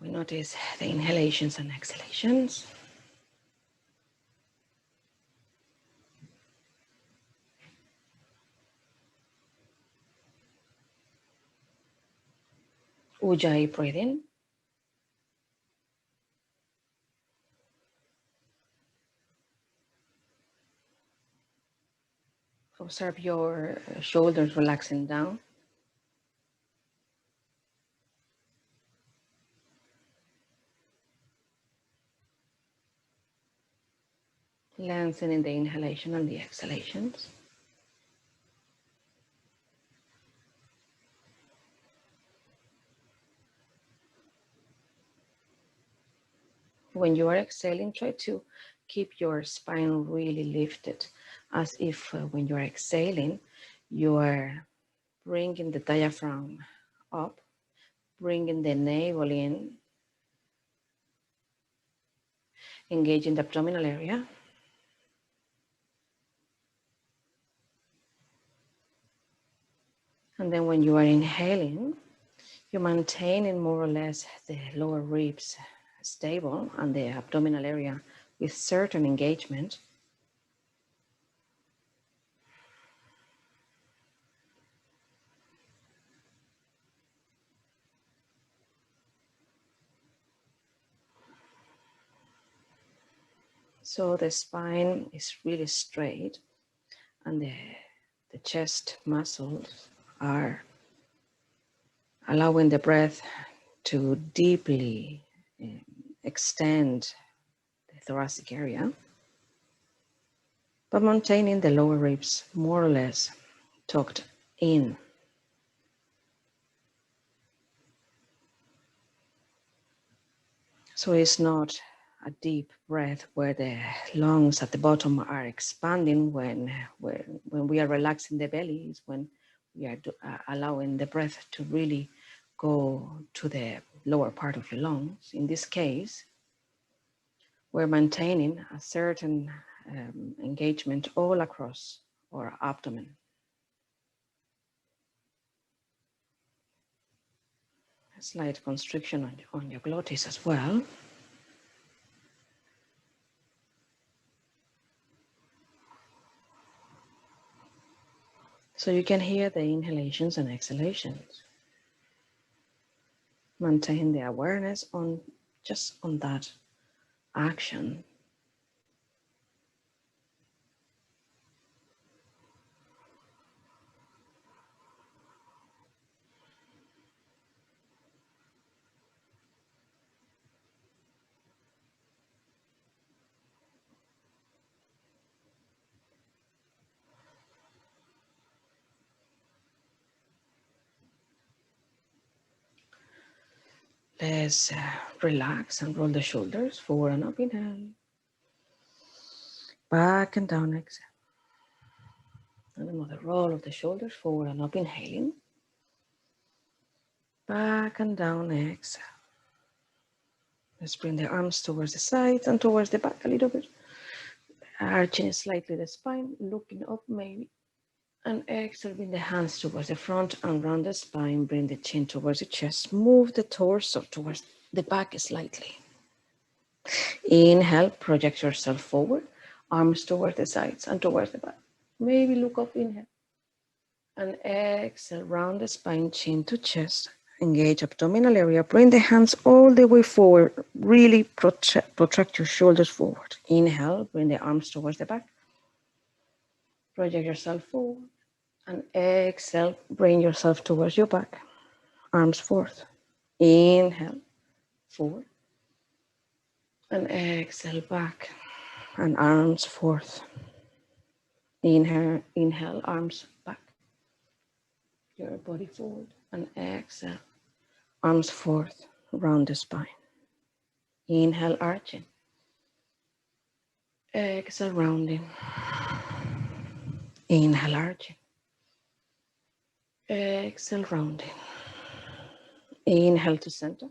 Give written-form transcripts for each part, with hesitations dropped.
We notice the inhalations and exhalations. Ujjayi breathing. Observe your shoulders relaxing down. Lengthening the inhalation and the exhalations. When you are exhaling, try to keep your spine really lifted, as if when you are exhaling, you are bringing the diaphragm up, bringing the navel in, engaging the abdominal area. And then when you are inhaling, you maintain in more or less the lower ribs stable and the abdominal area with certain engagement. So the spine is really straight and the chest muscles are allowing the breath to deeply extend the thoracic area, but maintaining the lower ribs more or less tucked in. So it's not a deep breath where the lungs at the bottom are expanding when we are relaxing the belly, is when we are allowing the breath to really go to the lower part of the lungs. In this case, we're maintaining a certain engagement all across our abdomen. A slight constriction on your glottis as well. So you can hear the inhalations and exhalations. Maintain the awareness on just on that action. Let's relax and roll the shoulders forward and up, inhale. Back and down, exhale. And another roll of the shoulders forward and up, inhaling. Back and down, exhale. Let's bring the arms towards the sides and towards the back a little bit. Arching slightly the spine, looking up maybe. And exhale, bring the hands towards the front and round the spine. Bring the chin towards the chest. Move the torso towards the back slightly. Inhale, project yourself forward. Arms towards the sides and towards the back. Maybe look up, inhale. And exhale, round the spine, chin to chest. Engage abdominal area. Bring the hands all the way forward. Really protract your shoulders forward. Inhale, bring the arms towards the back. Project yourself forward. And exhale, bring yourself towards your back. Arms forth. Inhale, forward. And exhale, back. And arms forth. Inhale, arms back. Your body forward. And exhale, arms forth, round the spine. Inhale, arching. Exhale, rounding. Inhale, arching. Exhale, rounding. Inhale to center.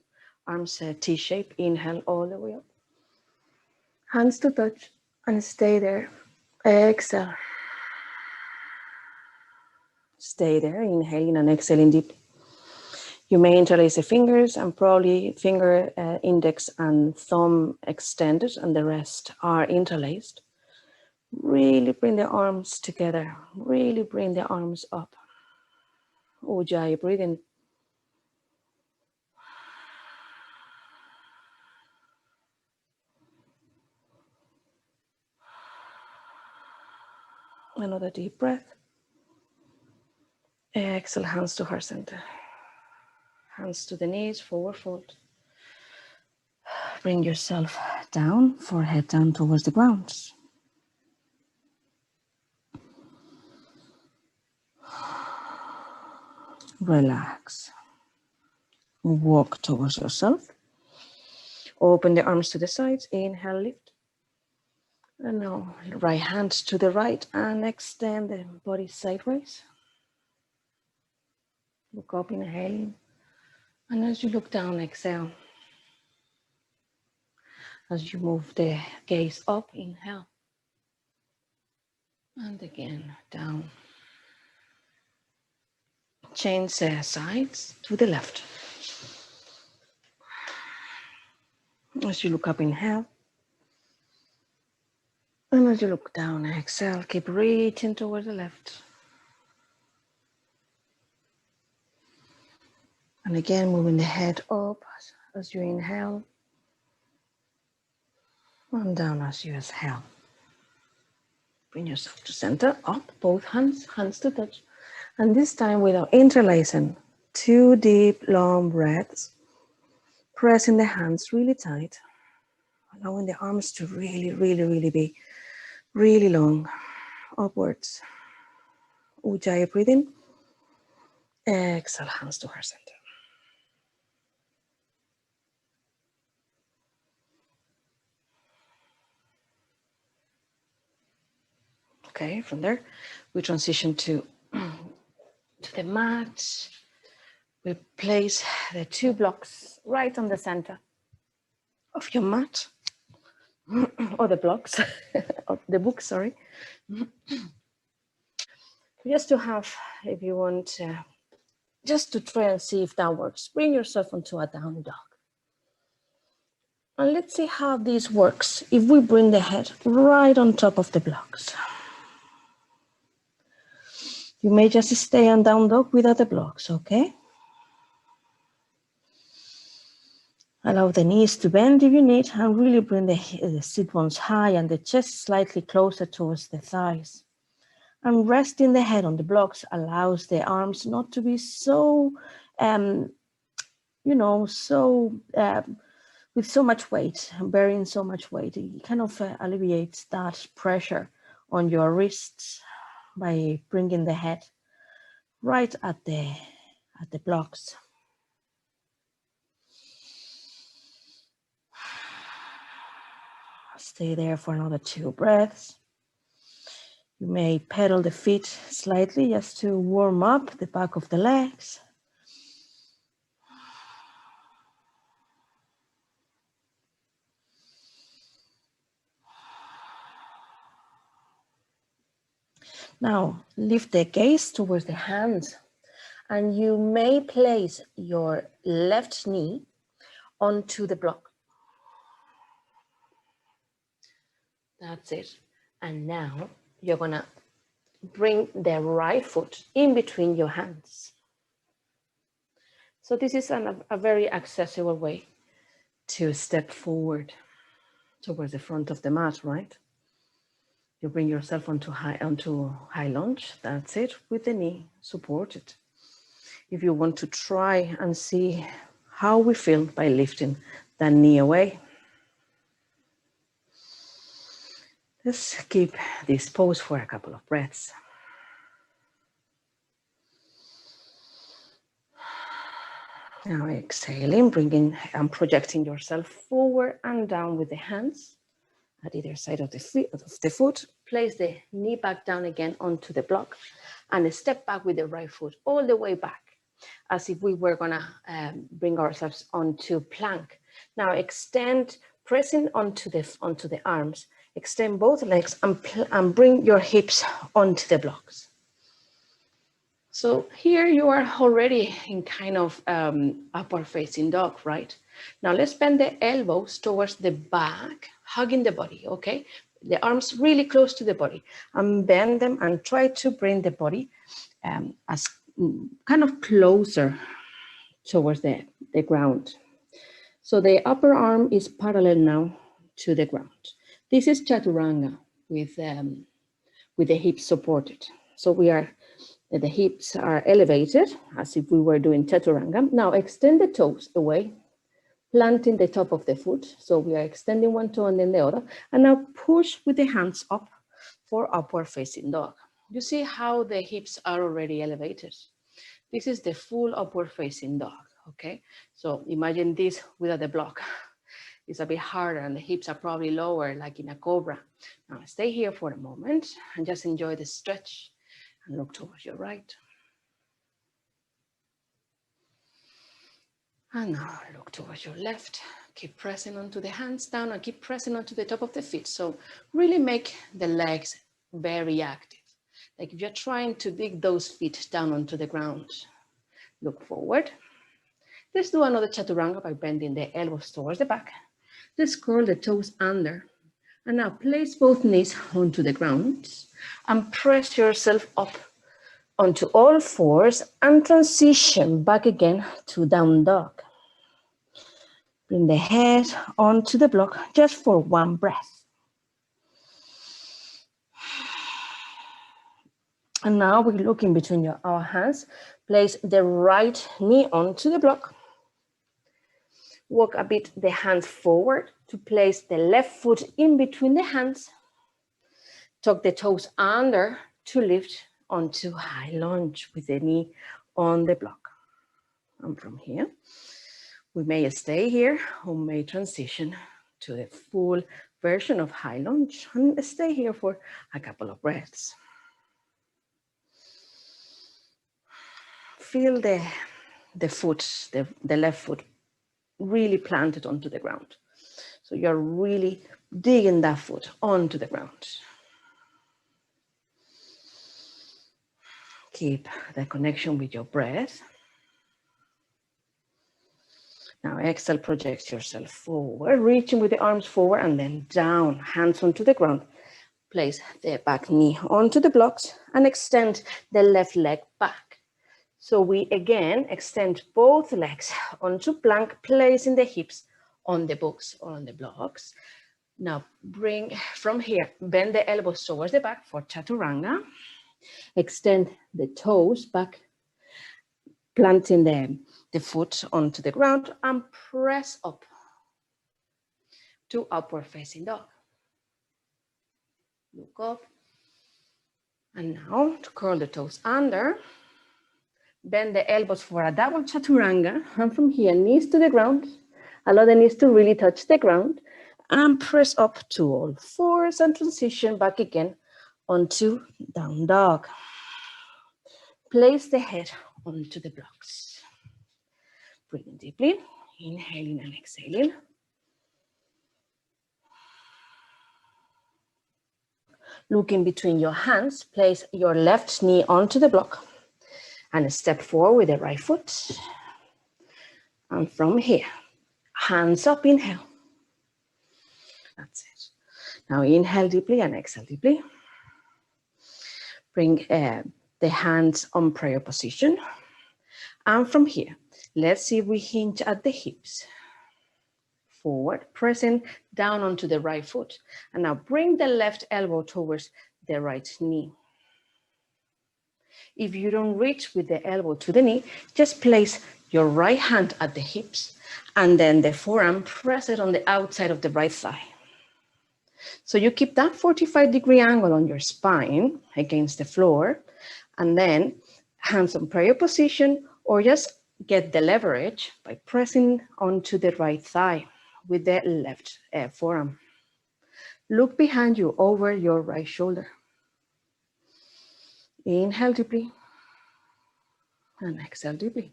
Arms T-shape. Inhale all the way up. Hands to touch and stay there. Exhale. Stay there, inhaling and exhaling deep. You may interlace the fingers and probably finger index and thumb extended and the rest are interlaced. Really bring the arms together. Really bring the arms up. Ujjayi, breathe in. Another deep breath. Exhale, hands to heart center. Hands to the knees, forward fold. Bring yourself down, forehead down towards the ground. Relax. Walk towards yourself. Open the arms to the sides. Inhale, lift. And now right hand to the right and extend the body sideways. Look up, inhaling. And as you look down, exhale. As you move the gaze up, inhale. And again, down. Change the sides to the left. As you look up, inhale. And as you look down, exhale. Keep reaching towards the left. And again, moving the head up as you inhale. And down as you exhale. Bring yourself to center, up, both hands, hands to touch. And this time without interlacing, 2 deep, long breaths. Pressing the hands really tight. Allowing the arms to really be really long. Upwards. Ujjayi, breathe in. Exhale, hands to heart center. Okay, from there, we transition to the mat. We place the 2 blocks right on the center of your mat, or the blocks, of the book, sorry. Just to have, if you want, just to try and see if that works. Bring yourself onto a down dog. And let's see how this works if we bring the head right on top of the blocks. You may just stay on down dog without the blocks, okay? Allow the knees to bend if you need, and really bring the sit bones high and the chest slightly closer towards the thighs. And resting the head on the blocks allows the arms not to be so, with so much weight, bearing so much weight. It kind of alleviates that pressure on your wrists by bringing the head right at the blocks. Stay there for another 2 breaths. You may pedal the feet slightly just to warm up the back of the legs. Now, lift the gaze towards the hands, and you may place your left knee onto the block. That's it. And now you're gonna bring the right foot in between your hands. So this is a very accessible way to step forward towards the front of the mat, right? You bring yourself onto high lunge. That's it, with the knee supported. If you want to try and see how we feel by lifting that knee away, let's keep this pose for a couple of breaths. Now exhaling, bringing and projecting yourself forward and down with the hands at either side of the foot. Place the knee back down again onto the block and step back with the right foot all the way back, as if we were gonna bring ourselves onto plank. Now extend, pressing onto the arms. Extend both legs and bring your hips onto the blocks. So here you are already in kind of upward facing dog, right? Now let's bend the elbows towards the back, hugging the body, okay? The arms really close to the body, and bend them and try to bring the body as kind of closer towards the ground. So the upper arm is parallel now to the ground. This is chaturanga with the hips supported. So the hips are elevated as if we were doing chaturanga. Now extend the toes away, planting the top of the foot. So we are extending one toe and then the other. And now push with the hands up for upward facing dog. You see how the hips are already elevated. This is the full upward facing dog, okay? So imagine this without the block. It's a bit harder and the hips are probably lower, like in a cobra. Now stay here for a moment and just enjoy the stretch and look towards your right. And now look towards your left. Keep pressing onto the hands down and keep pressing onto the top of the feet. So really make the legs very active. Like if you're trying to dig those feet down onto the ground, look forward. Let's do another chaturanga by bending the elbows towards the back. Let's curl the toes under. And now place both knees onto the ground and press yourself up onto all fours and transition back again to down dog. Bring the head onto the block just for one breath. And now we look in between our hands. Place the right knee onto the block. Walk a bit the hands forward to place the left foot in between the hands. Tuck the toes under to lift onto high lunge with the knee on the block. And from here, we may stay here or may transition to the full version of high lunge and stay here for a couple of breaths. Feel the foot, the left foot really planted onto the ground. So you're really digging that foot onto the ground. Keep the connection with your breath. Now exhale, project yourself forward, reaching with the arms forward and then down, hands onto the ground. Place the back knee onto the blocks and extend the left leg back. So we again extend both legs onto plank, placing the hips on the books or on the blocks. Now bring from here, bend the elbows towards the back for chaturanga. Extend the toes back, planting the foot onto the ground and press up to upward facing dog. Look up. And now to curl the toes under. Bend the elbows for a double chaturanga. And from here, knees to the ground. Allow the knees to really touch the ground. And press up to all fours and transition back again onto down dog. Place the head onto the blocks. Breathing deeply, inhaling and exhaling. Look in between your hands, place your left knee onto the block and step forward with the right foot. And from here, hands up, inhale. That's it. Now inhale deeply and exhale deeply. Bring the hands on prayer position. And from here, let's see if we hinge at the hips. Forward, pressing down onto the right foot. And now bring the left elbow towards the right knee. If you don't reach with the elbow to the knee, just place your right hand at the hips and then the forearm, press it on the outside of the right thigh. So you keep that 45-degree angle on your spine against the floor, and then hands on prayer position, or just get the leverage by pressing onto the right thigh with the left forearm. Look behind you over your right shoulder. Inhale deeply and exhale deeply.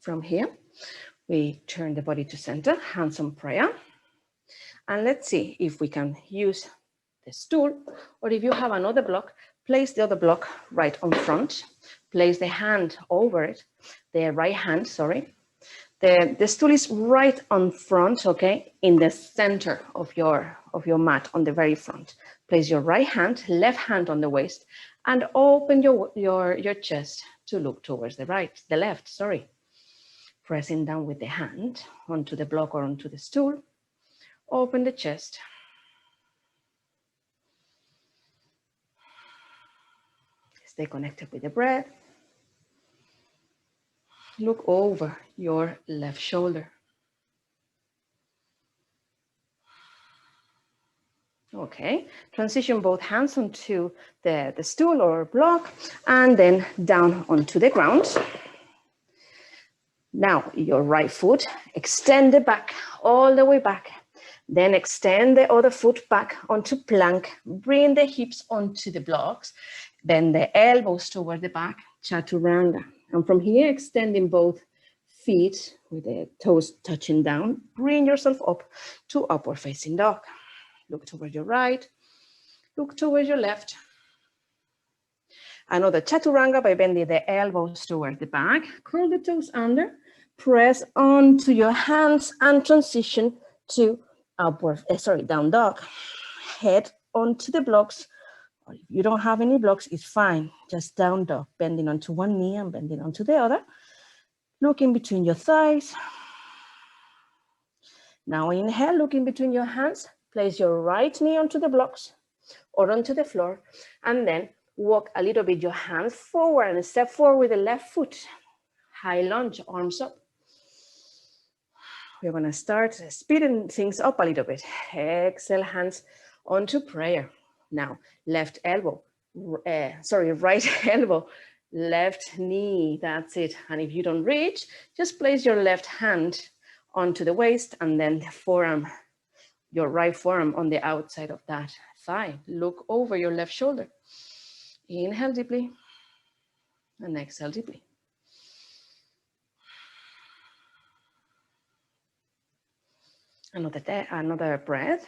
From here, we turn the body to center, hands on prayer. And let's see if we can use the stool, or if you have another block, place the other block right on front, place the hand over it, the right hand, sorry. The stool is right on front, okay, in the center of your mat, on the very front. Place your right hand, left hand on the waist, and open your chest to look towards the left, sorry. Pressing down with the hand onto the block or onto the stool. Open the chest. Stay connected with the breath. Look over your left shoulder. Okay, transition both hands onto the stool or block and then down onto the ground. Now your right foot, extend it back, all the way back. Then extend the other foot back onto plank. Bring the hips onto the blocks. Bend the elbows toward the back, chaturanga. And from here, extending both feet with the toes touching down. Bring yourself up to upward facing dog. Look toward your right. Look towards your left. Another chaturanga by bending the elbows toward the back. Curl the toes under. Press onto your hands and transition to down dog. Head onto the blocks. Or if you don't have any blocks, it's fine. Just down dog, bending onto one knee and bending onto the other. Look in between your thighs. Now inhale, look in between your hands. Place your right knee onto the blocks or onto the floor, and then walk a little bit your hands forward and step forward with the left foot. High lunge, arms up. We're gonna start speeding things up a little bit. Exhale, hands onto prayer. Now, right elbow, left knee, that's it. And if you don't reach, just place your left hand onto the waist and then the forearm, your right forearm on the outside of that thigh. Look over your left shoulder. Inhale deeply and exhale deeply. Another breath.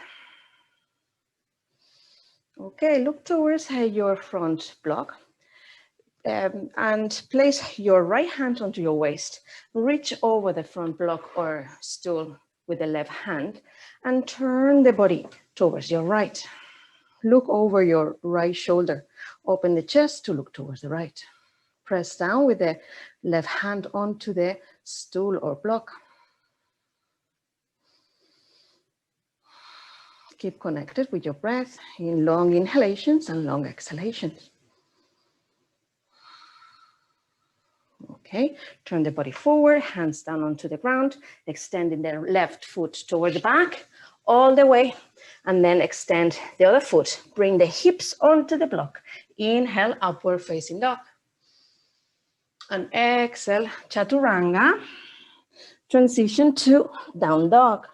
Okay, look towards your front block and place your right hand onto your waist. Reach over the front block or stool with the left hand and turn the body towards your right. Look over your right shoulder. Open the chest to look towards the right. Press down with the left hand onto the stool or block. Keep connected with your breath in long inhalations and long exhalations. Okay, turn the body forward, hands down onto the ground, extending the left foot toward the back, all the way, and then extend the other foot. Bring the hips onto the block. Inhale, upward facing dog. And exhale, chaturanga. Transition to down dog.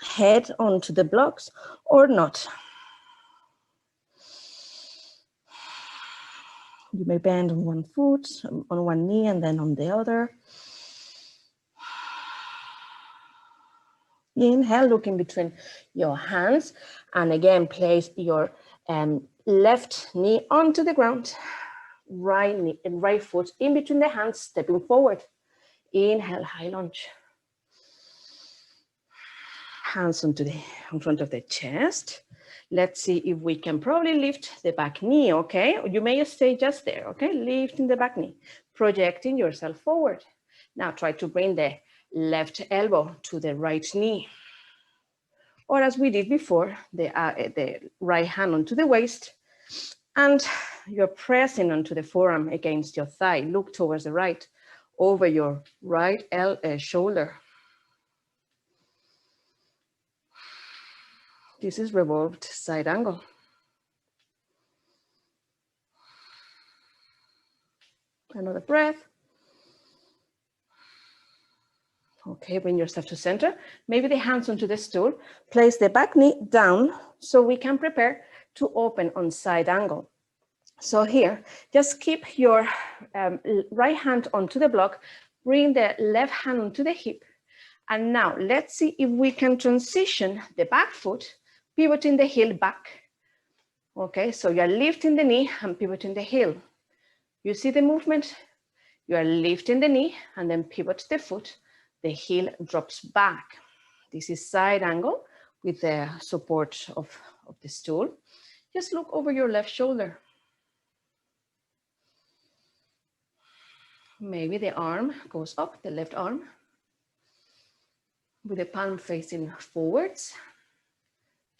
Head onto the blocks or not. You may bend on one foot, on one knee, and then on the other. Inhale, look in between your hands. And again, place your left knee onto the ground. Right foot in between the hands, stepping forward. Inhale, high lunge. Hands in front of the chest. Let's see if we can probably lift the back knee, okay? You may stay just there, okay? Lifting the back knee, projecting yourself forward. Now try to bring the left elbow to the right knee. Or as we did before, the right hand onto the waist, and you're pressing onto the forearm against your thigh. Look towards the right, over your right shoulder. This is revolved side angle. Another breath. Okay, bring yourself to center. Maybe the hands onto the stool. Place the back knee down so we can prepare to open on side angle. So here, just keep your right hand onto the block. Bring the left hand onto the hip. And now let's see if we can transition the back foot, pivoting the heel back. Okay, so you are lifting the knee and pivoting the heel. You see the movement? You are lifting the knee and then pivot the foot. The heel drops back. This is side angle with the support of the stool. Just look over your left shoulder. Maybe the arm goes up, the left arm, with the palm facing forwards.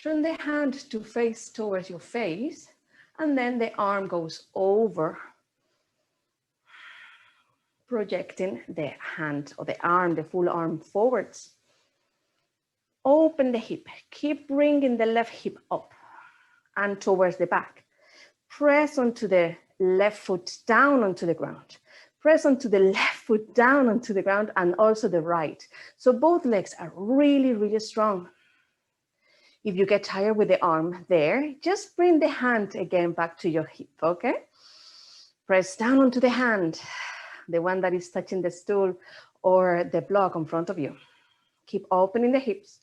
Turn the hand to face towards your face, and then the arm goes over, projecting the hand or the arm, the full arm forwards. Open the hip, keep bringing the left hip up and towards the back. Press onto the left foot down onto the ground. Press onto the left foot down onto the ground and also the right. So both legs are really, really strong. If you get tired with the arm there, just bring the hand again back to your hip, okay? Press down onto the hand, the one that is touching the stool or the block in front of you. Keep opening the hips.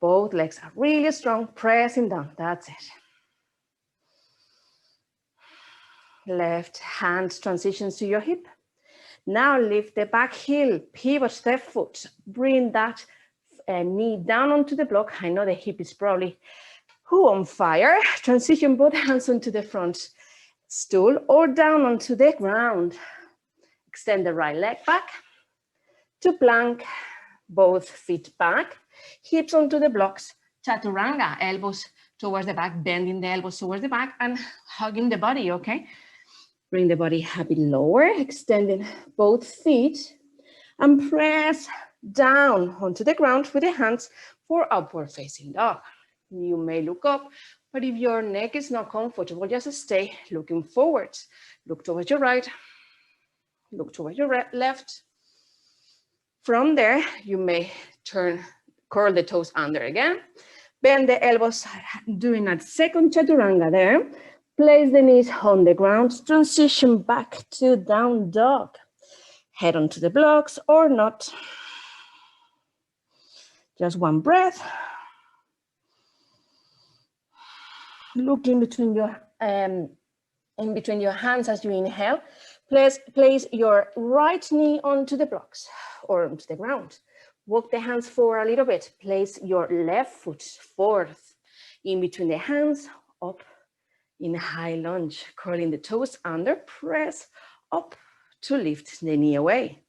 Both legs are really strong, pressing down, that's it. Left hand transitions to your hip. Now lift the back heel, pivot the foot, bring that knee down onto the block. I know the hip is probably on fire. Transition both hands onto the front stool or down onto the ground. Extend the right leg back to plank, both feet back, hips onto the blocks, chaturanga, elbows towards the back, bending the elbows towards the back and hugging the body, okay? Bring the body a bit lower, extending both feet and press down onto the ground with the hands for upward facing dog. You may look up, but if your neck is not comfortable, just stay looking forward. Look towards your right, look towards your left. From there, you may curl the toes under again, bend the elbows, doing a second chaturanga there. Place the knees on the ground, transition back to down dog. Head onto the blocks or not. Just one breath. Look in between your hands as you inhale. Place your right knee onto the blocks or onto the ground. Walk the hands forward a little bit. Place your left foot forward in between the hands, up in high lunge, curling the toes under, press up to lift the knee away.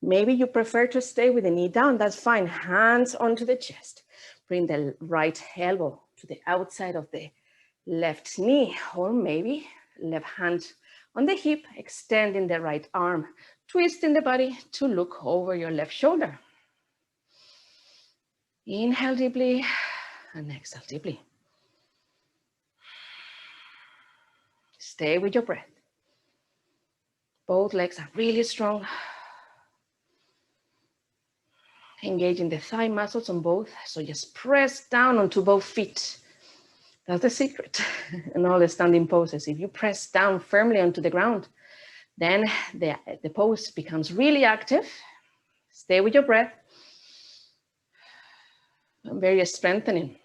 Maybe you prefer to stay with the knee down, that's fine. Hands onto the chest. Bring the right elbow to the outside of the left knee, or maybe left hand on the hip, extending the right arm, twisting the body to look over your left shoulder. Inhale deeply and exhale deeply. Stay with your breath. Both legs are really strong. Engaging the thigh muscles on both, so just press down onto both feet. That's the secret in all the standing poses. If you press down firmly onto the ground, then the pose becomes really active. Stay with your breath. Very strengthening.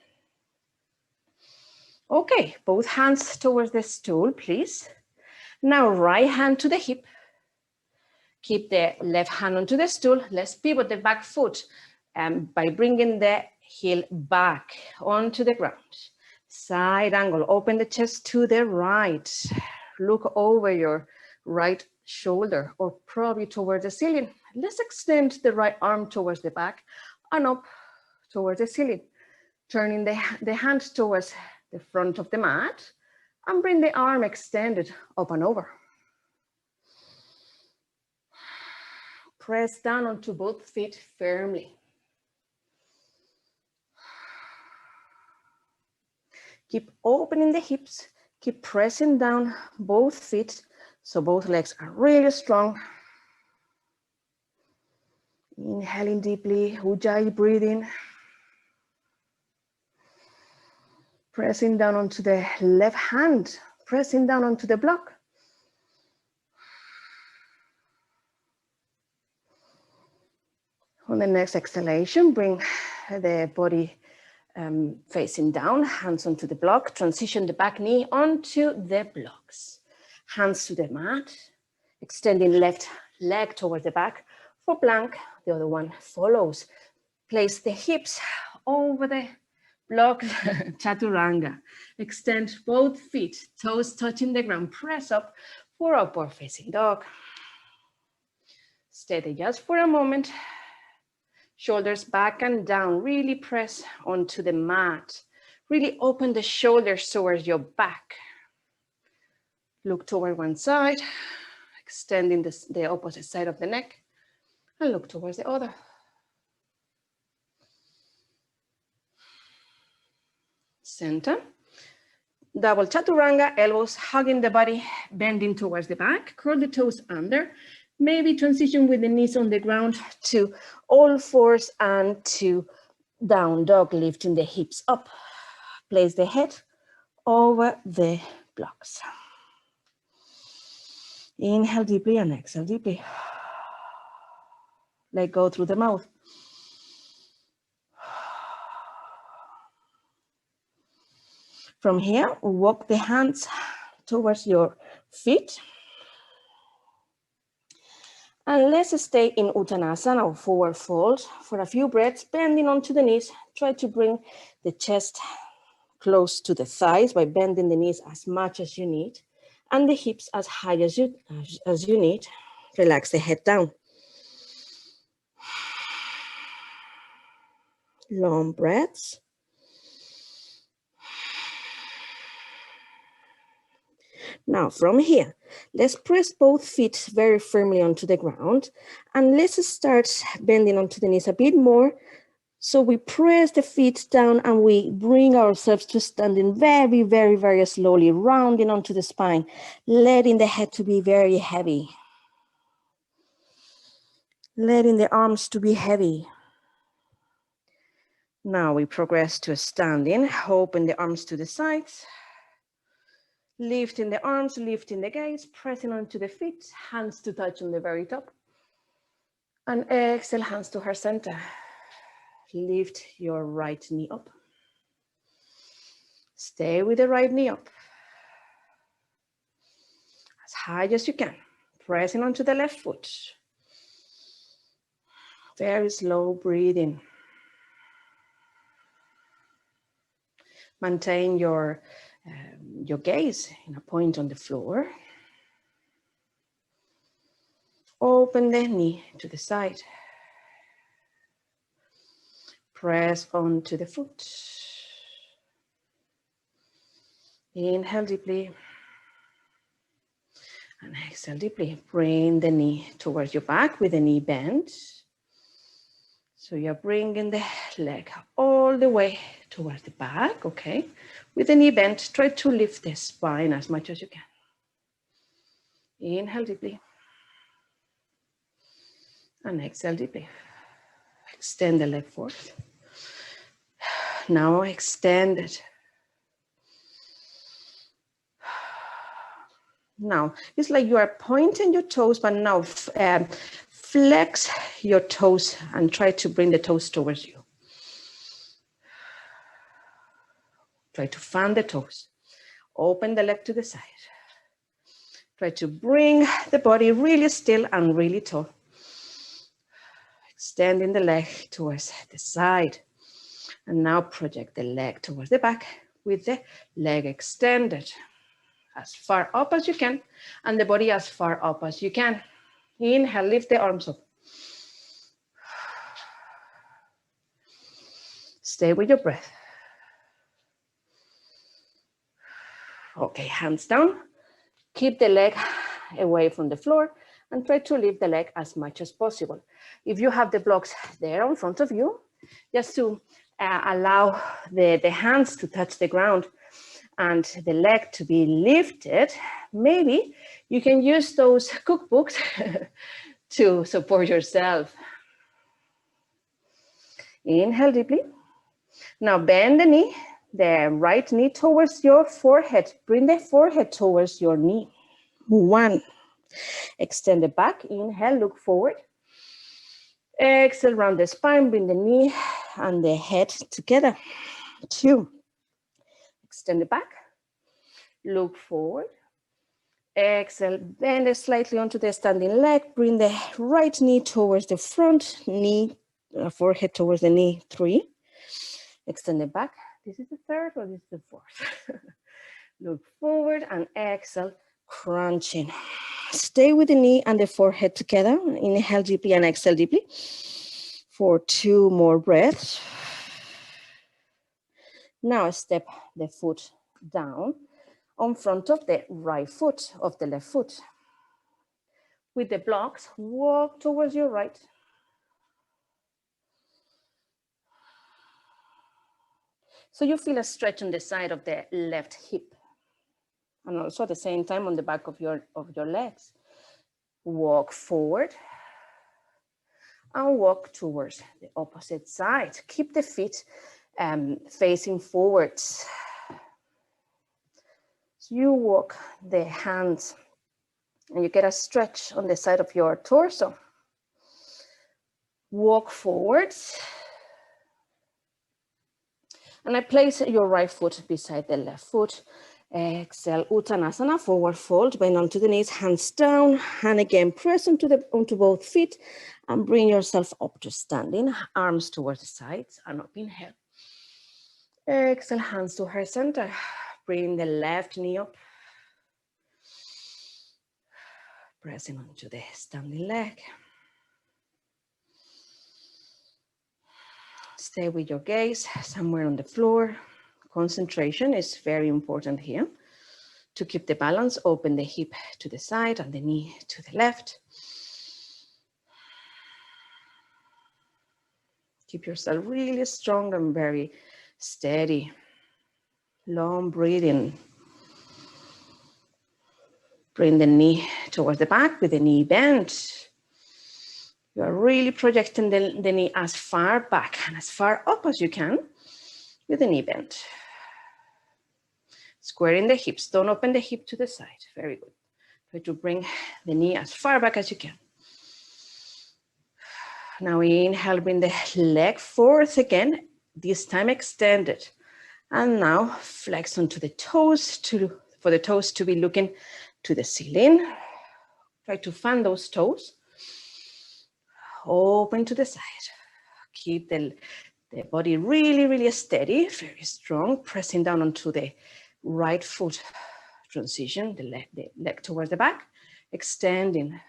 Okay, both hands towards the stool, please. Now right hand to the hip. Keep the left hand onto the stool. Let's pivot the back foot by bringing the heel back onto the ground. Side angle, open the chest to the right. Look over your right shoulder or probably towards the ceiling. Let's extend the right arm towards the back and up towards the ceiling. Turning the hand towards the front of the mat and bring the arm extended up and over. Press down onto both feet firmly. Keep opening the hips, keep pressing down both feet so both legs are really strong. Inhaling deeply, Ujjayi breathing. Pressing down onto the left hand, pressing down onto the block. On the next exhalation, bring the body facing down, hands onto the block, transition the back knee onto the blocks. Hands to the mat, extending left leg toward the back for plank, the other one follows. Place the hips over the block, chaturanga. Extend both feet, toes touching the ground, press up for upward facing dog. Steady just for a moment. Shoulders back and down, really press onto the mat. Really open the shoulders towards your back. Look toward one side, extending the opposite side of the neck, and look towards the other. Center. Double chaturanga, elbows hugging the body, bending towards the back, curl the toes under, maybe transition with the knees on the ground to all fours and to down dog, lifting the hips up. Place the head over the blocks. Inhale deeply and exhale deeply. Let go through the mouth. From here, walk the hands towards your feet. And let's stay in Uttanasana or forward fold for a few breaths, bending onto the knees. Try to bring the chest close to the thighs by bending the knees as much as you need and the hips as high as you need. Relax the head down. Long breaths. Now from here, let's press both feet very firmly onto the ground and let's start bending onto the knees a bit more. So we press the feet down and we bring ourselves to standing very, very, very slowly, rounding onto the spine, letting the head to be very heavy. Letting the arms to be heavy. Now we progress to standing, open the arms to the sides. Lifting the arms, lifting the gaze, pressing onto the feet, hands to touch on the very top. And exhale, hands to heart center. Lift your right knee up. Stay with the right knee up. As high as you can. Pressing onto the left foot. Very slow breathing. Maintain your gaze in a point on the floor. Open the knee to the side. Press onto the foot. Inhale deeply. And exhale deeply. Bring the knee towards your back with the knee bent. So you're bringing the leg all the way towards the back, okay? With the knee bent, try to lift the spine as much as you can. Inhale deeply. And exhale deeply. Extend the leg forth. Now extend it. Now, it's like you are pointing your toes, but now flex your toes and try to bring the toes towards you. Try to fan the toes. Open the leg to the side. Try to bring the body really still and really tall. Extending the leg towards the side. And now project the leg towards the back with the leg extended. As far up as you can, and the body as far up as you can. Inhale, lift the arms up. Stay with your breath. Okay, hands down. Keep the leg away from the floor and try to lift the leg as much as possible. If you have the blocks there in front of you, just to allow the hands to touch the ground and the leg to be lifted, maybe you can use those cookbooks to support yourself. Inhale deeply. Now bend the knee, the right knee towards your forehead. Bring the forehead towards your knee. 1. Extend the back. Inhale, look forward. Exhale, round the spine, bring the knee and the head together. 2. Extend it back. Look forward. Exhale, bend it slightly onto the standing leg. Bring the right knee towards the front, forehead towards the knee. 3. Extend it back. This is the 3rd or this is the 4th? Look forward and exhale, crunching. Stay with the knee and the forehead together. Inhale deeply and exhale deeply for 2 more breaths. Now step the foot down on front of the right foot, of the left foot. With the blocks, walk towards your right. So you feel a stretch on the side of the left hip. And also at the same time on the back of your legs. Walk forward and walk towards the opposite side. Keep the feet facing forwards. So you walk the hands and you get a stretch on the side of your torso. Walk forwards. And I place your right foot beside the left foot. Exhale, Uttanasana, forward fold, bend onto the knees, hands down, and again press onto both feet and bring yourself up to standing, arms towards the sides and up. Inhale. Exhale, hands to heart center. Bring the left knee up. Pressing onto the standing leg. Stay with your gaze somewhere on the floor. Concentration is very important here. To keep the balance, open the hip to the side and the knee to the left. Keep yourself really strong and very steady. Long breathing. Bring the knee towards the back with the knee bent. You are really projecting the knee as far back and as far up as you can with the knee bent. Squaring the hips. Don't open the hip to the side. Very good. Try to bring the knee as far back as you can. Now inhale, bring the leg forth again, this time extended. And now flex onto the toes for the toes to be looking to the ceiling. Try to fan those toes. Open to the side. Keep the body really, really steady, very strong, pressing down onto the right foot. Transition, the leg towards the back, extending.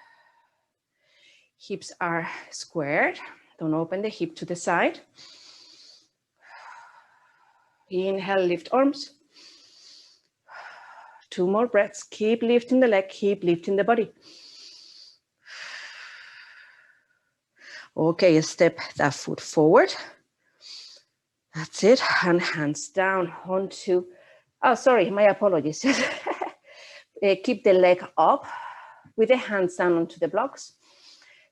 Hips are squared. Don't open the hip to the side. Inhale, lift arms. 2 more breaths. Keep lifting the leg, keep lifting the body. Okay, step that foot forward. That's it. And hands down onto, oh, sorry, my apologies. Keep the leg up with the hands down onto the blocks.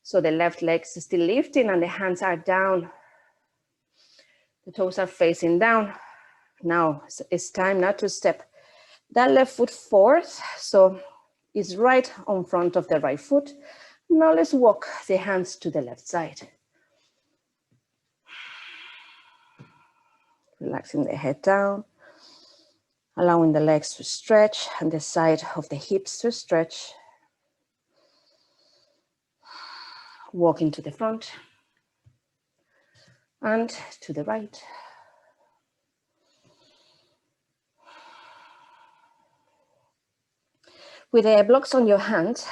So the left leg is still lifting and the hands are down. The toes are facing down. Now it's time now to step that left foot forth. So it's right on front of the right foot. Now let's walk the hands to the left side. Relaxing the head down. Allowing the legs to stretch and the side of the hips to stretch. Walking to the front and to the right. With the blocks on your hand,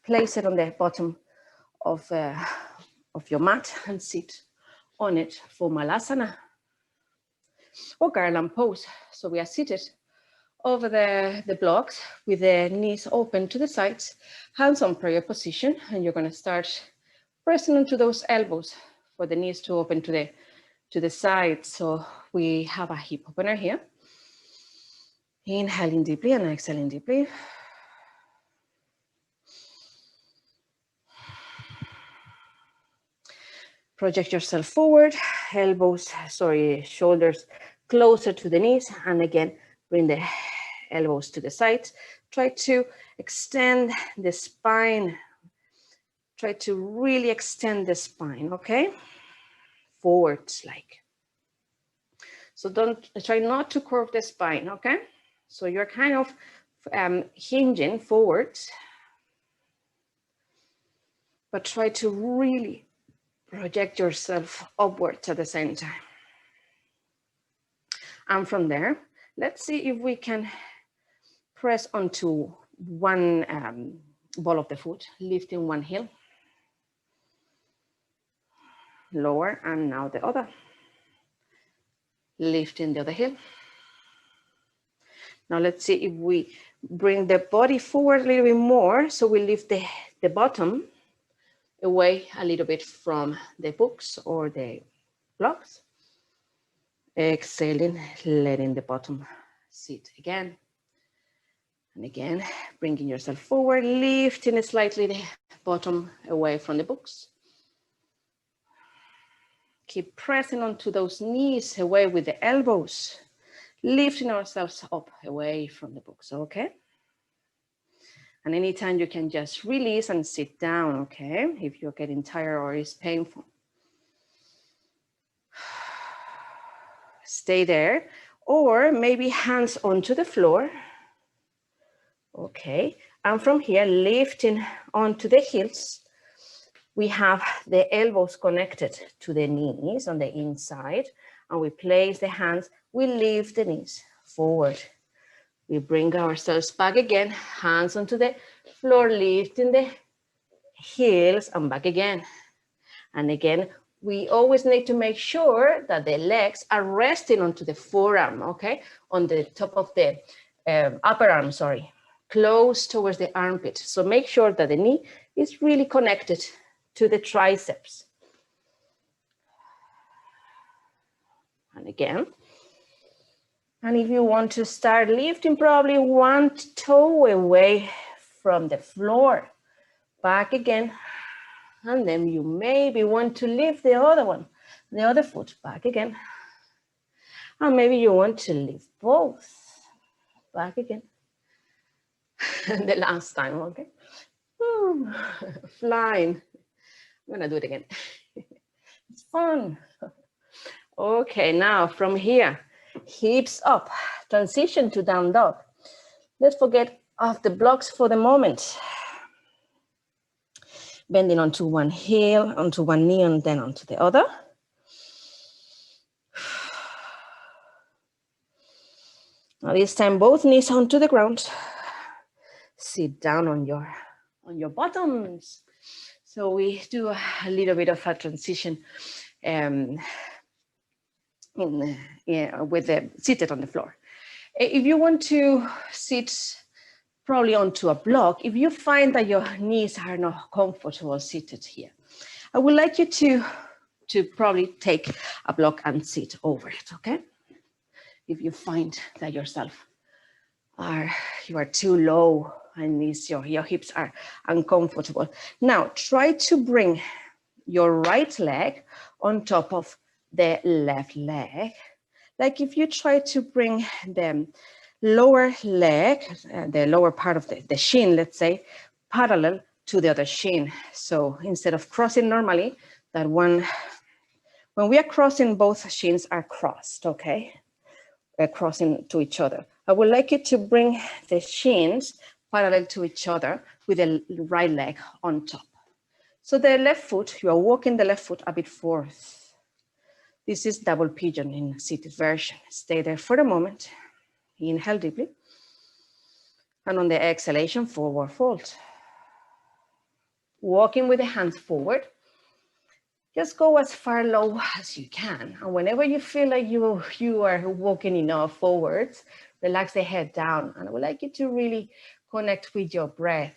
place it on the bottom of your mat and sit on it for Malasana or garland pose. So we are seated over the blocks with the knees open to the sides, hands on prayer position, and you're going to start pressing into those elbows for the knees to open to the sides. So we have a hip opener here. Inhaling deeply and exhaling deeply. Project yourself forward, shoulders closer to the knees, and again, bring the elbows to the sides. Try to extend the spine. Try to really extend the spine, okay? Forwards like. So don't try not to curve the spine, okay? So you're kind of hinging forward, but try to really project yourself upwards at the same time. And from there, let's see if we can press onto one ball of the foot, lifting one heel, lower, and now the other, lifting the other heel. Now let's see if we bring the body forward a little bit more, so we lift the bottom away a little bit from the books or the blocks. Exhaling, letting the bottom sit again. And again, bringing yourself forward, lifting slightly the bottom away from the books. Keep pressing onto those knees, away with the elbows, lifting ourselves up away from the books, okay? And anytime you can just release and sit down, okay? If you're getting tired or it's painful. Stay there, or maybe hands onto the floor. Okay, and from here, lifting onto the heels, we have the elbows connected to the knees on the inside, and we place the hands, we lift the knees forward. We bring ourselves back again, hands onto the floor, lifting the heels and back again. And again, we always need to make sure that the legs are resting onto the forearm, okay? On the top of the upper arm, sorry, close towards the armpit. So make sure that the knee is really connected to the triceps. And again. And if you want to start lifting, probably one toe away from the floor. Back again. And then you maybe want to lift the other one, the other foot, back again. And maybe you want to lift both, back again. And the last time, okay? Flying. I'm gonna do it again. It's fun. Okay, now from here, hips up, transition to down dog. Let's forget of the blocks for the moment. Bending onto one heel, onto one knee, and then onto the other. Now this time, both knees onto the ground. Sit down on your bottoms. So we do a little bit of a transition with the seated on the floor. If you want to sit probably onto a block, if you find that your knees are not comfortable seated here, I would like you to probably take a block and sit over it, okay? If you find that you are too low and your hips are uncomfortable. Now try to bring your right leg on top of the left leg. Like if you try to bring the lower leg, the lower part of the shin, let's say, parallel to the other shin. So instead of crossing normally, that one, when we are crossing, both shins are crossed, okay? Crossing to each other. I would like you to bring the shins parallel to each other with the right leg on top. So the left foot, you are walking the left foot a bit forward. This is double pigeon in seated version. Stay there for a moment. Inhale deeply. And on the exhalation, forward fold. Walking with the hands forward. Just go as far low as you can. And whenever you feel like you are walking enough forwards, relax the head down. And I would like you to really connect with your breath.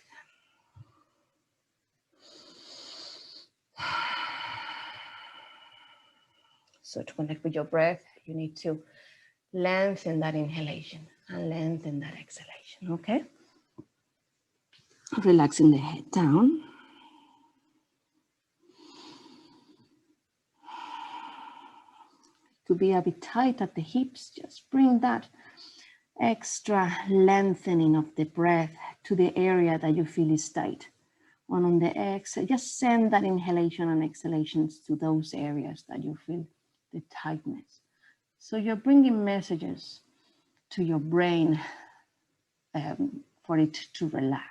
So to connect with your breath, you need to lengthen that inhalation and lengthen that exhalation, okay? Relaxing the head down. To be a bit tight at the hips, just bring that extra lengthening of the breath to the area that you feel is tight. And on the exhale, just send that inhalation and exhalations to those areas that you feel the tightness. So you're bringing messages to your brain for it to relax.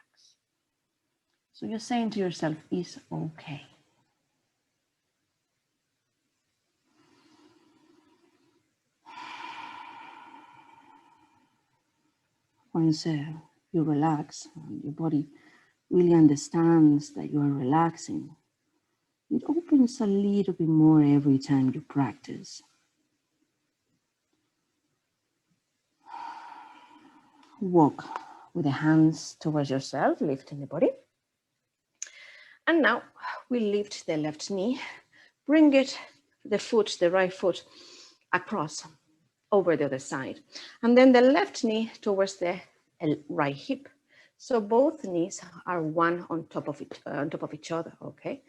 So you're saying to yourself, it's okay. Once you relax, your body really understands that you are relaxing. It opens a little bit more every time you practice. Walk with the hands towards yourself, lifting the body. And now we lift the left knee, bring it, the right foot across over the other side. And then the left knee towards the right hip. So both knees are one on top of each other, okay?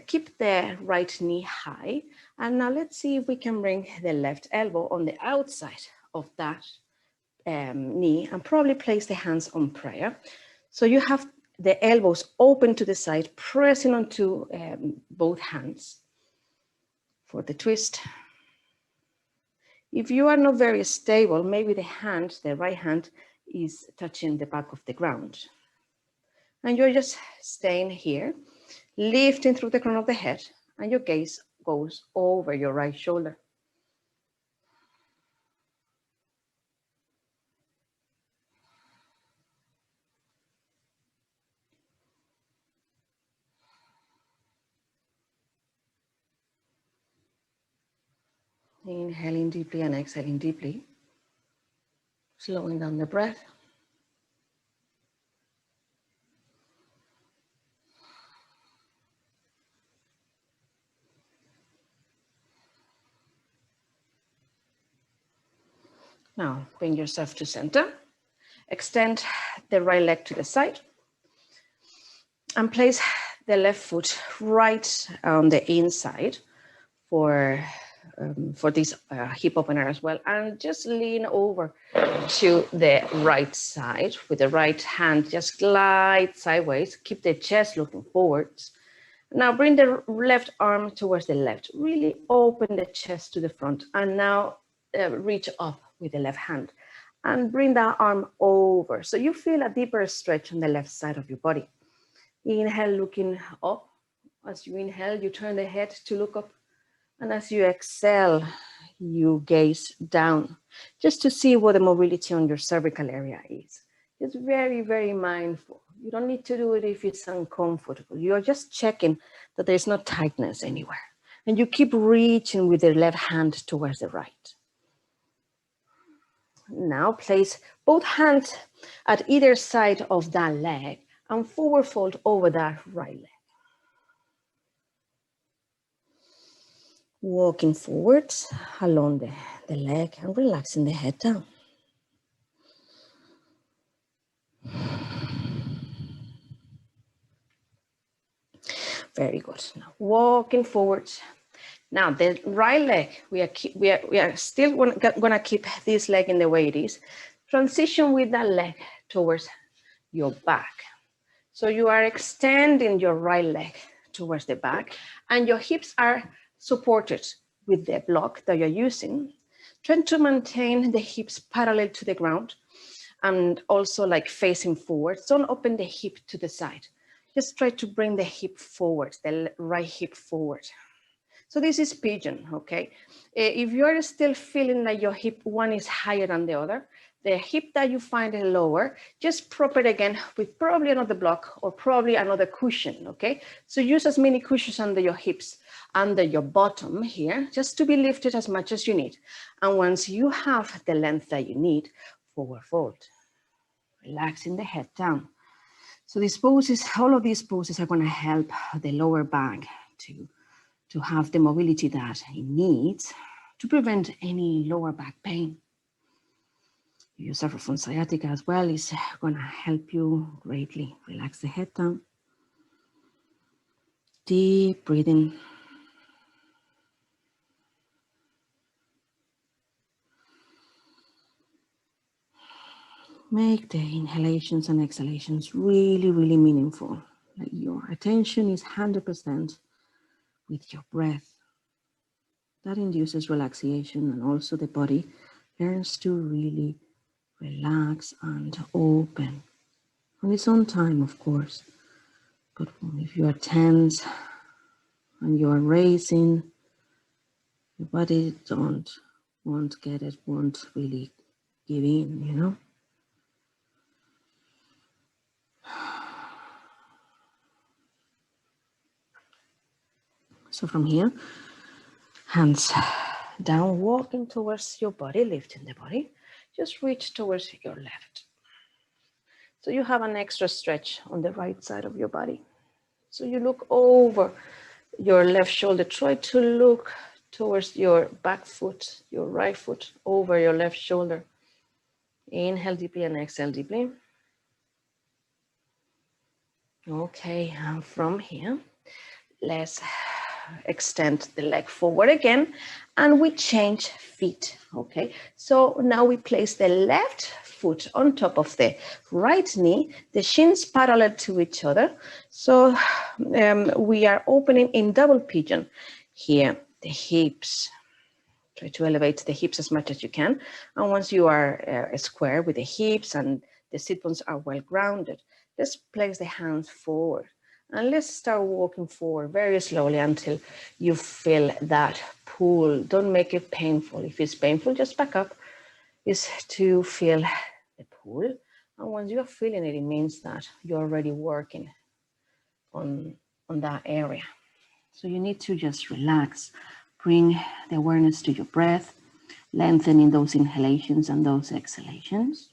Keep the right knee high. And now let's see if we can bring the left elbow on the outside of that knee and probably place the hands on prayer. So you have the elbows open to the side, pressing onto both hands for the twist. If you are not very stable, maybe the right hand is touching the back of the ground. And you're just staying here, lifting through the crown of the head, and your gaze goes over your right shoulder. Inhaling deeply and exhaling deeply, slowing down the breath. Now bring yourself to center. Extend the right leg to the side and place the left foot right on the inside for this hip opener as well. And just lean over to the right side with the right hand, just glide sideways, keep the chest looking forwards. Now bring the left arm towards the left, really open the chest to the front, and now reach up with the left hand and bring that arm over. So you feel a deeper stretch on the left side of your body. Inhale, looking up. As you inhale, you turn the head to look up. And as you exhale, you gaze down, just to see what the mobility on your cervical area is. It's very, very mindful. You don't need to do it if it's uncomfortable. You're just checking that there's no tightness anywhere. And you keep reaching with the left hand towards the right. Now place both hands at either side of that leg and forward fold over that right leg. Walking forwards along the leg and relaxing the head down. Very good. Now walking forwards. Now the right leg, we are still gonna keep this leg in the way it is. Transition with that leg towards your back. So you are extending your right leg towards the back and your hips are supported with the block that you're using. Trying to maintain the hips parallel to the ground and also like facing forward. Don't open the hip to the side. Just try to bring the hip forward, the right hip forward. So this is pigeon, okay? If you're still feeling like your hip one is higher than the other, the hip that you find lower, just prop it again with probably another block or probably another cushion, okay? So use as many cushions under your hips, under your bottom here, just to be lifted as much as you need. And once you have the length that you need, forward fold, relaxing the head down. So these poses, all of these poses are gonna help the lower back to have the mobility that it needs to prevent any lower back pain. If you suffer from sciatica as well, it's gonna help you greatly. Relax the head down. Deep breathing. Make the inhalations and exhalations really, really meaningful. Like your attention is 100% with your breath. that induces relaxation, and also the body learns to really relax and open on its own time, of course. But if you are tense and you are racing, your body won't get it, won't really give in, you know. So from here, hands down, walking towards your body, lifting the body. Just reach towards your left. So you have an extra stretch on the right side of your body. So you look over your left shoulder. Try to look towards your back foot, your right foot, over your left shoulder. Inhale deeply and exhale deeply. Okay, and from here, let's extend the leg forward again, and we change feet. Okay, so now we place the left foot on top of the right knee, the shins parallel to each other. So we are opening in double pigeon here, the hips. Try to elevate the hips as much as you can. And once you are square with the hips and the sit bones are well grounded, let's place the hands forward. And let's start walking forward very slowly until you feel that pull. Don't make it painful. If it's painful, just back up. Is to feel the pull. And once you're feeling it, it means that you're already working on that area. So you need to just relax. Bring the awareness to your breath, lengthening those inhalations and those exhalations.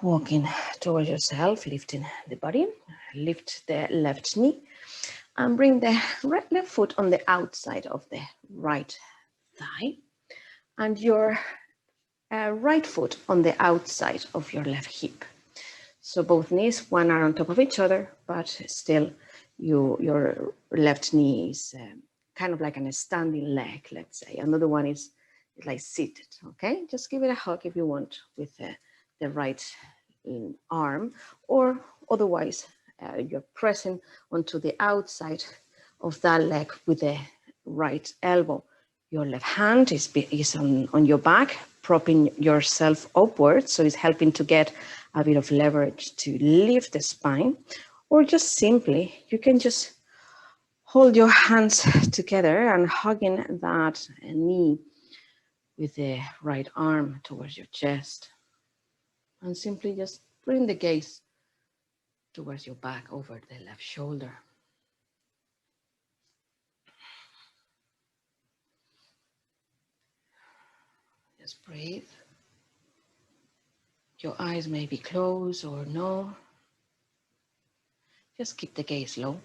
Walking towards yourself, lifting the body, lift the left knee and bring the left foot on the outside of the right thigh and your right foot on the outside of your left hip. So both knees, one are on top of each other, but still your left knee is kind of like a standing leg, let's say. Another one is like seated, okay? Just give it a hug if you want with the right arm, or otherwise you're pressing onto the outside of that leg with the right elbow. Your left hand is on your back, propping yourself upwards, so it's helping to get a bit of leverage to lift the spine, or just simply, you can just hold your hands together and hugging that knee with the right arm towards your chest. And simply just bring the gaze towards your back over the left shoulder. Just breathe. Your eyes may be closed or no. Just keep the gaze low.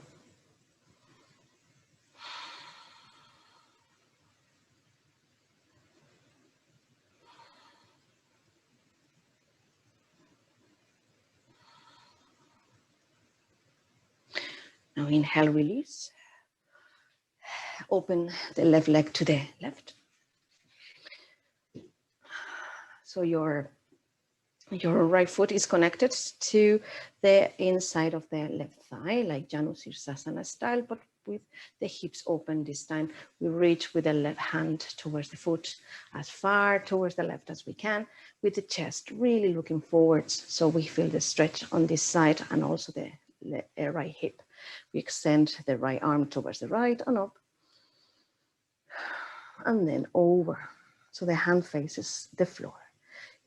Now inhale, release. Open the left leg to the left. So your right foot is connected to the inside of the left thigh, like Janu Sirsasana style, but with the hips open this time. We reach with the left hand towards the foot as far towards the left as we can, with the chest really looking forwards. So we feel the stretch on this side and also the right hip. We extend the right arm towards the right and up, and then over. So the hand faces the floor.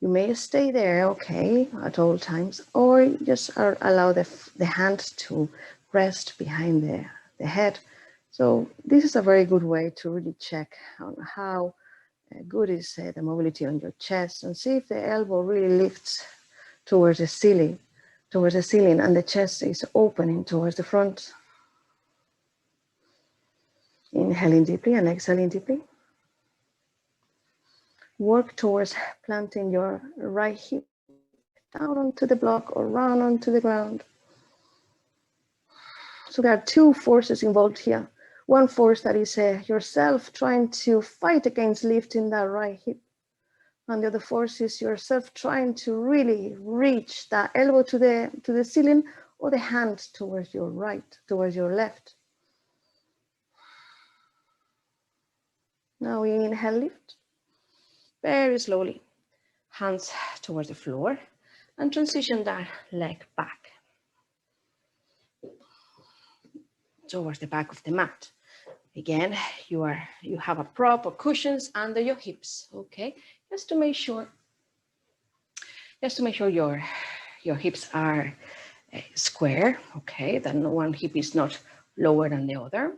You may stay there, okay, at all times, or just allow the hand to rest behind the head. So this is a very good way to really check on how good is the mobility on your chest, and see if the elbow really lifts towards the ceiling, and the chest is opening towards the front. Inhaling deeply and exhaling deeply. Work towards planting your right hip down onto the block or round onto the ground. So there are two forces involved here. One force that is yourself trying to fight against lifting that right hip. And the other force is yourself trying to really reach that elbow to the ceiling or the hand towards your right, towards your left. Now we inhale, lift. Very slowly. Hands towards the floor and transition that leg back towards the back of the mat. Again, you have a prop or cushions under your hips, okay? Just to make sure your hips are square, okay? That one hip is not lower than the other.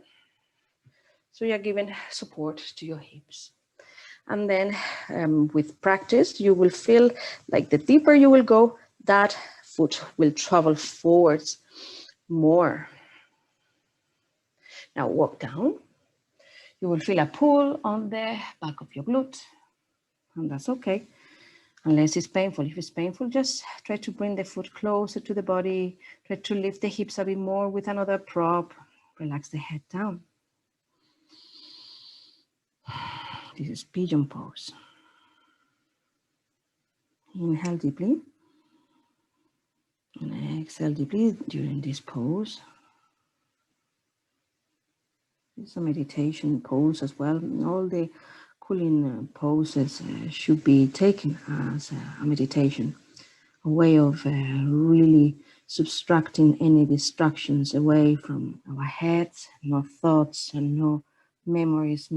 So you're giving support to your hips. And then with practice, you will feel like the deeper you will go, that foot will travel forwards more. Now walk down. You will feel a pull on the back of your glute, and that's okay, unless it's painful. If it's painful, just try to bring the foot closer to the body. Try to lift the hips a bit more with another prop. Relax the head down. This is pigeon pose. Inhale deeply and exhale deeply during this pose. It's a meditation pose as well. All the cooling poses should be taken as a meditation, a way of really subtracting any distractions away from our heads, no thoughts and no memories,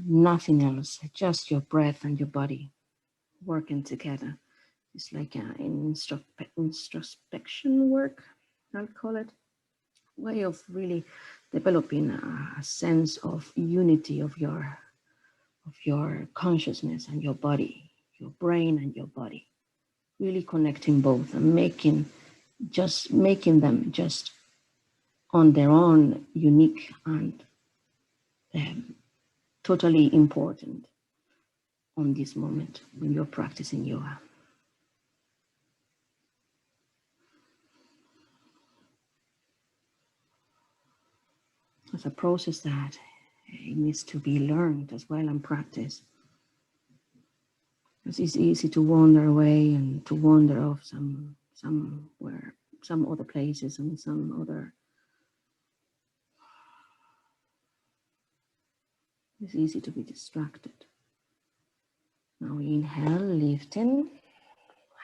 nothing else, just your breath and your body working together. It's like an introspection work, I'll call it. Way of really developing a sense of unity of your consciousness and your body, your brain and your body, really connecting both and making them just on their own unique and totally important on this moment when you're practicing yoga. It's a process that it needs to be learned as well and practiced. It's easy to wander away and to wander off some other places and some other. It's easy to be distracted. Now inhale, lifting,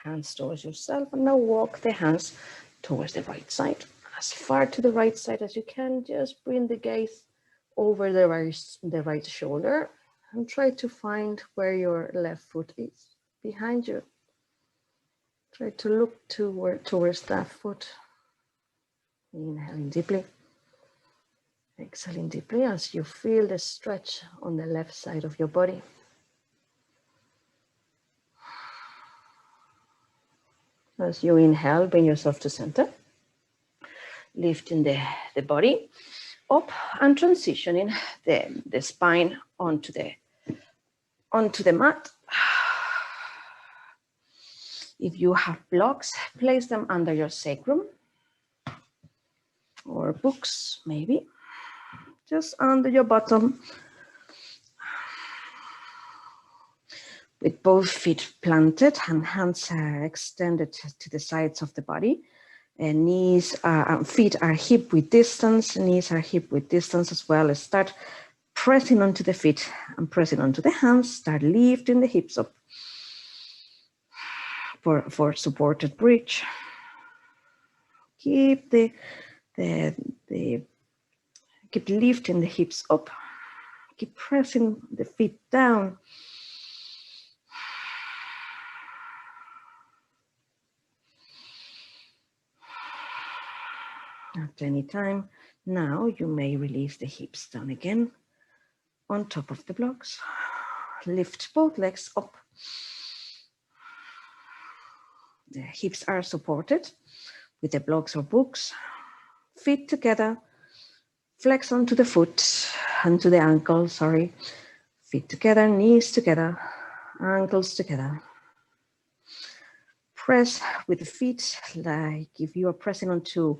hands towards yourself, and now walk the hands towards the right side. As far to the right side as you can, just bring the gaze over the right shoulder and try to find where your left foot is, behind you. Try to look towards that foot. Inhaling deeply. Exhaling deeply as you feel the stretch on the left side of your body. As you inhale, bring yourself to center. Lifting the body up and transitioning the spine onto the mat. If you have blocks, place them under your sacrum or books, maybe. Just under your bottom. With both feet planted and hands extended to the sides of the body. And feet are hip width distance, knees are hip width distance as well. Start pressing onto the feet and pressing onto the hands. Start lifting the hips up for supported bridge. Keep keep lifting the hips up. Keep pressing the feet down. At any time, now you may release the hips down again on top of the blocks. Lift both legs up. The hips are supported with the blocks or books. Feet together. Flex onto the foot, onto the ankle, sorry. Feet together, knees together, ankles together. Press with the feet like if you are pressing onto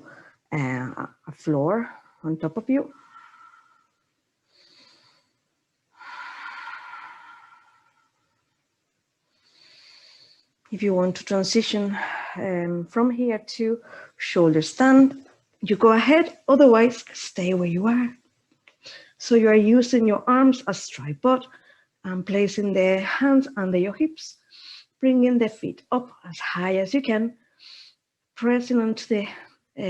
a floor on top of you. If you want to transition from here to shoulder stand, you go ahead, otherwise stay where you are. So you are using your arms as tripod and placing the hands under your hips, bringing the feet up as high as you can, pressing onto the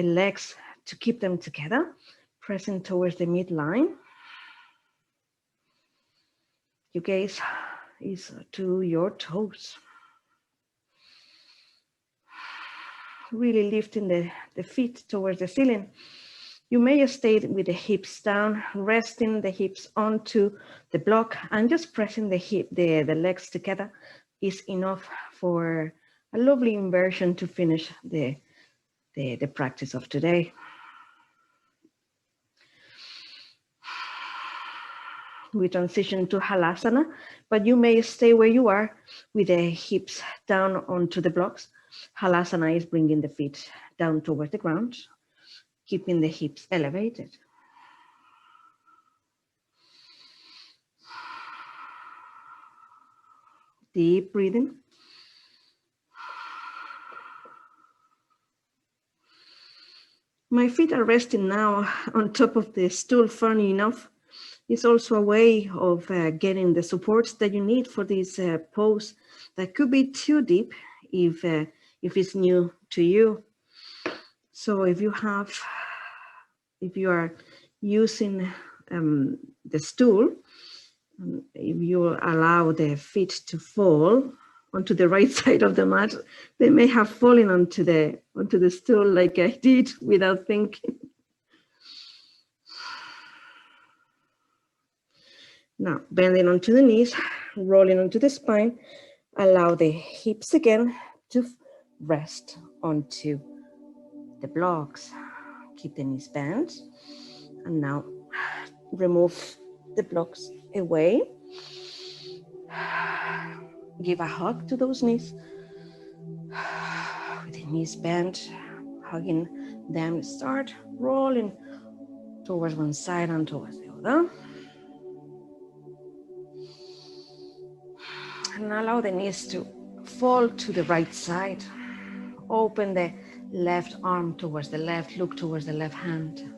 legs to keep them together, pressing towards the midline. Your gaze is to your toes. Really lifting the feet towards the ceiling. You may stay with the hips down, resting the hips onto the block and just pressing the legs together is enough for a lovely inversion to finish the practice of today. We transition to Halasana, but you may stay where you are with the hips down onto the blocks. Halasana is bringing the feet down towards the ground, keeping the hips elevated. Deep breathing. My feet are resting now on top of the stool, funny enough. It's also a way of getting the support that you need for this pose that could be too deep if it's new to you. So if you are using the stool, if you allow the feet to fall onto the right side of the mat, they may have fallen onto the stool like I did without thinking. Now, bending onto the knees, rolling onto the spine, allow the hips again to rest onto the blocks. Keep the knees bent. And now remove the blocks away. Give a hug to those knees. With the knees bent, hugging them, start rolling towards one side and towards the other. And allow the knees to fall to the right side. Open the left arm towards the left, look towards the left hand.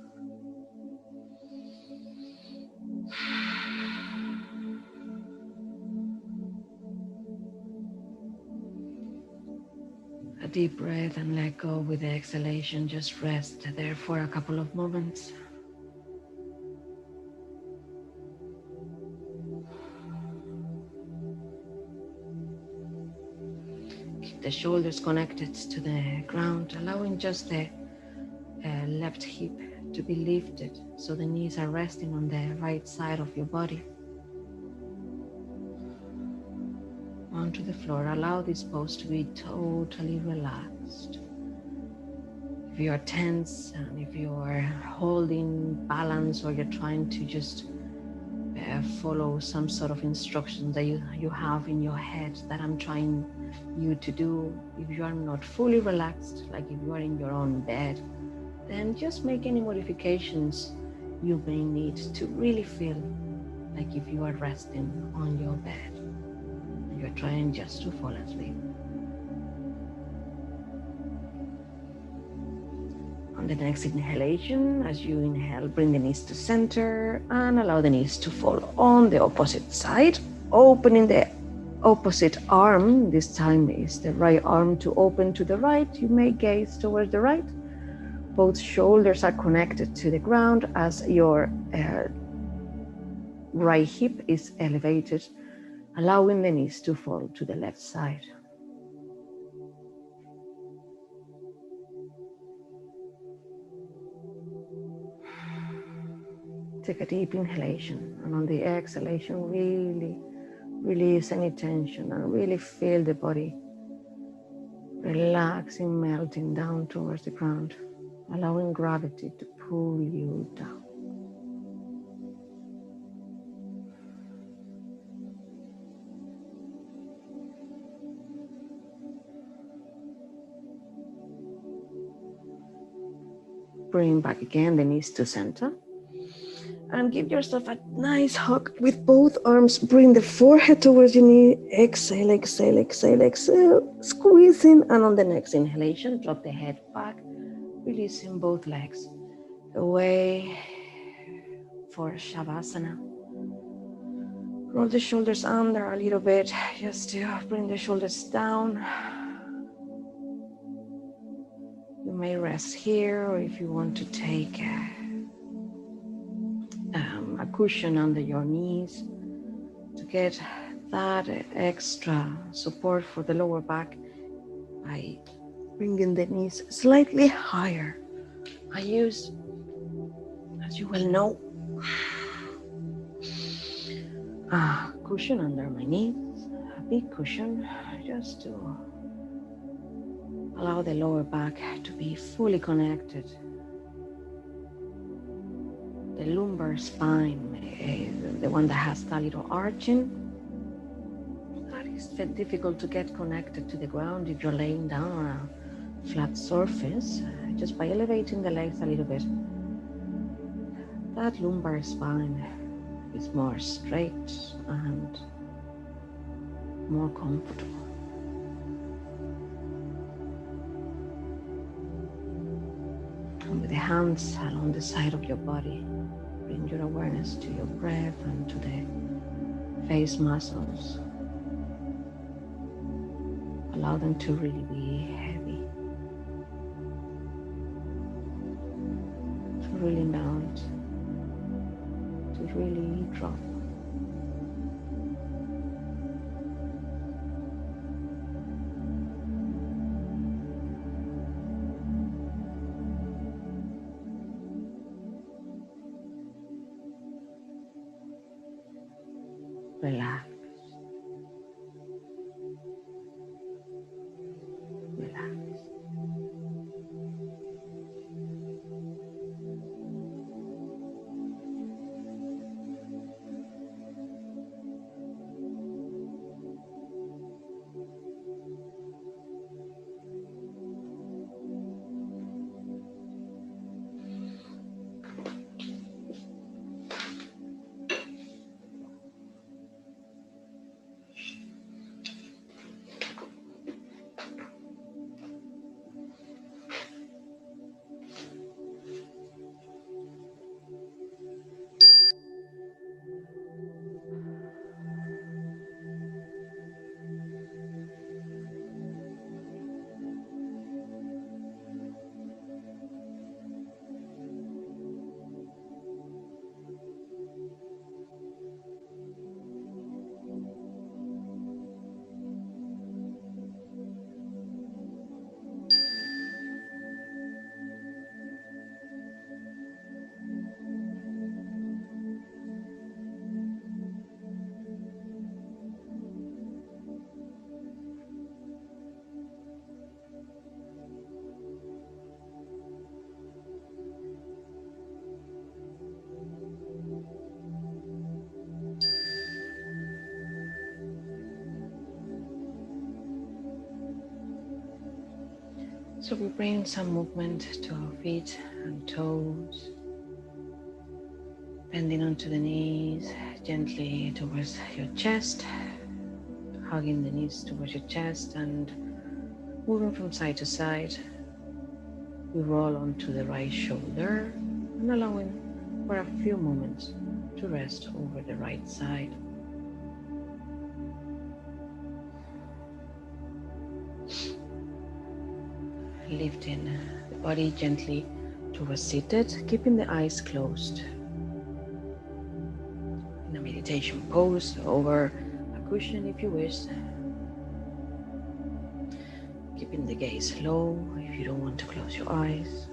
A deep breath and let go with the exhalation. Just rest there for a couple of moments. Keep the shoulders connected to the ground, allowing just the left hip to be lifted so the knees are resting on the right side of your body. Onto the floor, allow this pose to be totally relaxed. If you are tense and if you are holding balance or you're trying to just follow some sort of instructions that you have in your head that I'm trying you to do, if you are not fully relaxed, like if you are in your own bed, then just make any modifications you may need to really feel like if you are resting on your bed and you're trying just to fall asleep. On the next inhalation, as you inhale, bring the knees to center and allow the knees to fall on the opposite side, opening the opposite arm. This time is the right arm to open to the right. You may gaze towards the right. Both shoulders are connected to the ground as your right hip is elevated, allowing the knees to fall to the left side. Take a deep inhalation, and on the exhalation, really release any tension and really feel the body relaxing, melting down towards the ground, allowing gravity to pull you down. bring back again the knees to center. And give yourself a nice hug with both arms. Bring the forehead towards your knee. Exhale, exhale, exhale, exhale. Squeeze in. And on the next inhalation, drop the head back, releasing both legs away for Shavasana. Roll the shoulders under a little bit, just to bring the shoulders down. You may rest here, or if you want to take a cushion under your knees to get that extra support for the lower back by bringing the knees slightly higher. I use, as you well know, a cushion under my knees, a big cushion, just to allow the lower back to be fully connected. The lumbar spine, the one that has that little arching, that is difficult to get connected to the ground if you're laying down on a flat surface. Just by elevating the legs a little bit, that lumbar spine is more straight and more comfortable. And with the hands along the side of your body, bring your awareness to your breath and to the face muscles. Allow them to really be heavy, to really melt, to really drop. Relax. Relax. So we bring some movement to our feet and toes, bending onto the knees, gently towards your chest, hugging the knees towards your chest and moving from side to side. We roll onto the right shoulder and allowing for a few moments to rest over the right side. Lifting the body gently towards seated, keeping the eyes closed. In a meditation pose over a cushion if you wish. Keeping the gaze low if you don't want to close your eyes.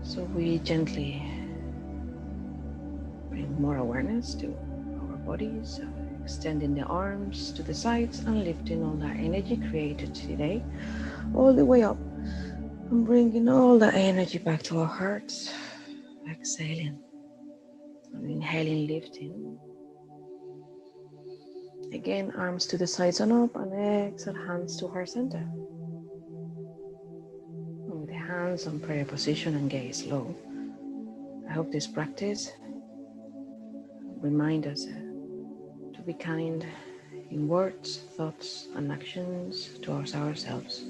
So we gently bring more awareness to our bodies, extending the arms to the sides and lifting all that energy created today all the way up and bringing all that energy back to our hearts. Exhaling and inhaling, lifting. Again, arms to the sides and up, and exhale, hands to heart center. hands on prayer position and gaze low. I hope this practice reminds us to be kind in words, thoughts, and actions towards ourselves.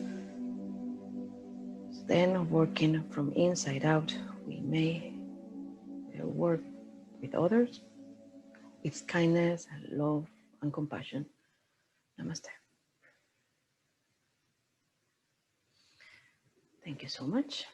Then, working from inside out, we may work with others with kindness, love, and compassion. Namaste. Thank you so much.